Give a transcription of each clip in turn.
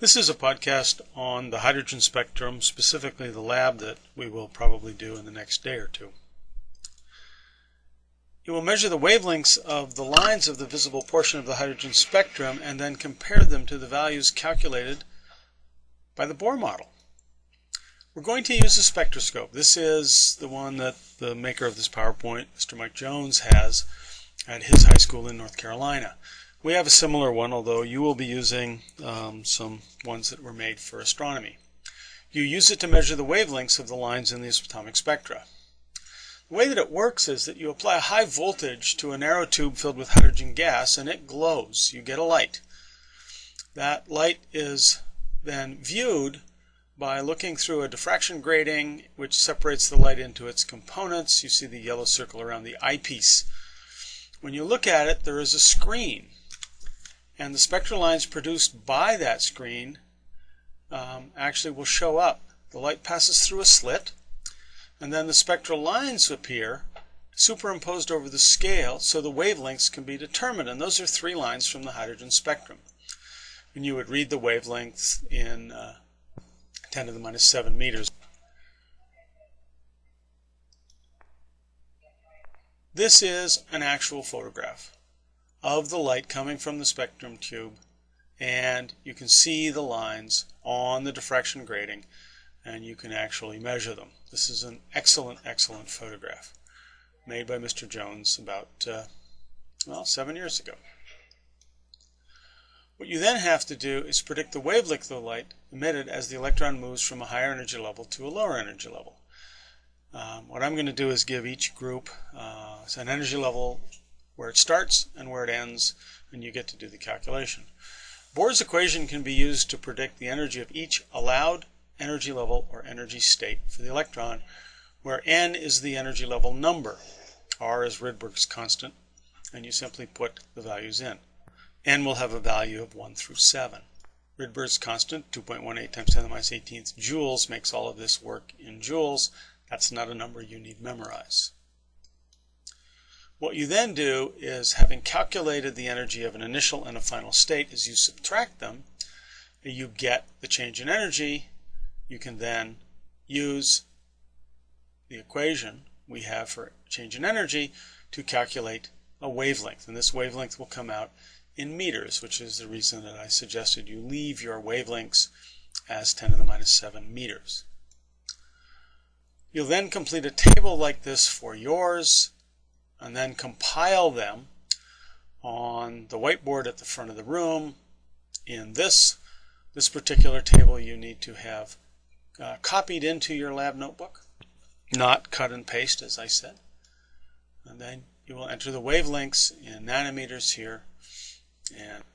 This is a podcast on the hydrogen spectrum, specifically the lab that we will probably do in the next day or two. You will measure the wavelengths of the lines of the visible portion of the hydrogen spectrum and then compare them to the values calculated by the Bohr model. We're going to use a spectroscope. This is the one that the maker of this PowerPoint, Mr. Mike Jones, has at his high school in North Carolina. We have a similar one, although you will be using some ones that were made for astronomy. You use it to measure the wavelengths of the lines in these atomic spectra. The way that it works is that you apply a high voltage to a narrow tube filled with hydrogen gas and it glows. You get a light. That light is then viewed by looking through a diffraction grating which separates the light into its components. You see the yellow circle around the eyepiece. When you look at it, there is a screen. And the spectral lines produced by that screen actually will show up. The light passes through a slit, and then the spectral lines appear superimposed over the scale so the wavelengths can be determined. And those are three lines from the hydrogen spectrum. And you would read the wavelengths in 10 to the minus 7 meters. This is an actual photograph of the light coming from the spectrum tube, and you can see the lines on the diffraction grating, and you can actually measure them. This is an excellent photograph made by Mr. Jones about 7 years ago. What you then have to do is predict the wavelength of the light emitted as the electron moves from a higher energy level to a lower energy level. What I'm going to do is give each group an energy level where it starts and where it ends, and you get to do the calculation. Bohr's equation can be used to predict the energy of each allowed energy level or energy state for the electron, where n is the energy level number, r is Rydberg's constant, and you simply put the values in. N will have a value of 1 through 7. Rydberg's constant, 2.18 times 10 to the minus 18th joules, makes all of this work in joules. That's not a number you need memorize. What you then do is, having calculated the energy of an initial and a final state, as you subtract them, you get the change in energy. You can then use the equation we have for change in energy to calculate a wavelength. And this wavelength will come out in meters, which is the reason that I suggested you leave your wavelengths as 10 to the minus 7 meters. You'll then complete a table like this for yours, and then compile them on the whiteboard at the front of the room. In this particular table you need to have copied into your lab notebook, not cut and paste as I said. And then you will enter the wavelengths in nanometers here. And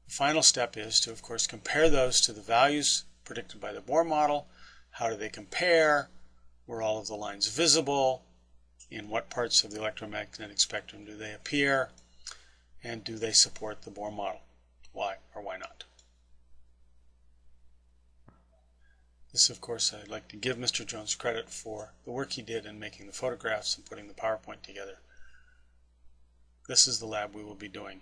the final step is to, of course, compare those to the values predicted by the Bohr model. How do they compare? Were all of the lines visible? In what parts of the electromagnetic spectrum do they appear? And do they support the Bohr model? Why or why not? This, of course, I'd like to give Mr. Jones credit for the work he did in making the photographs and putting the PowerPoint together. This is the lab we will be doing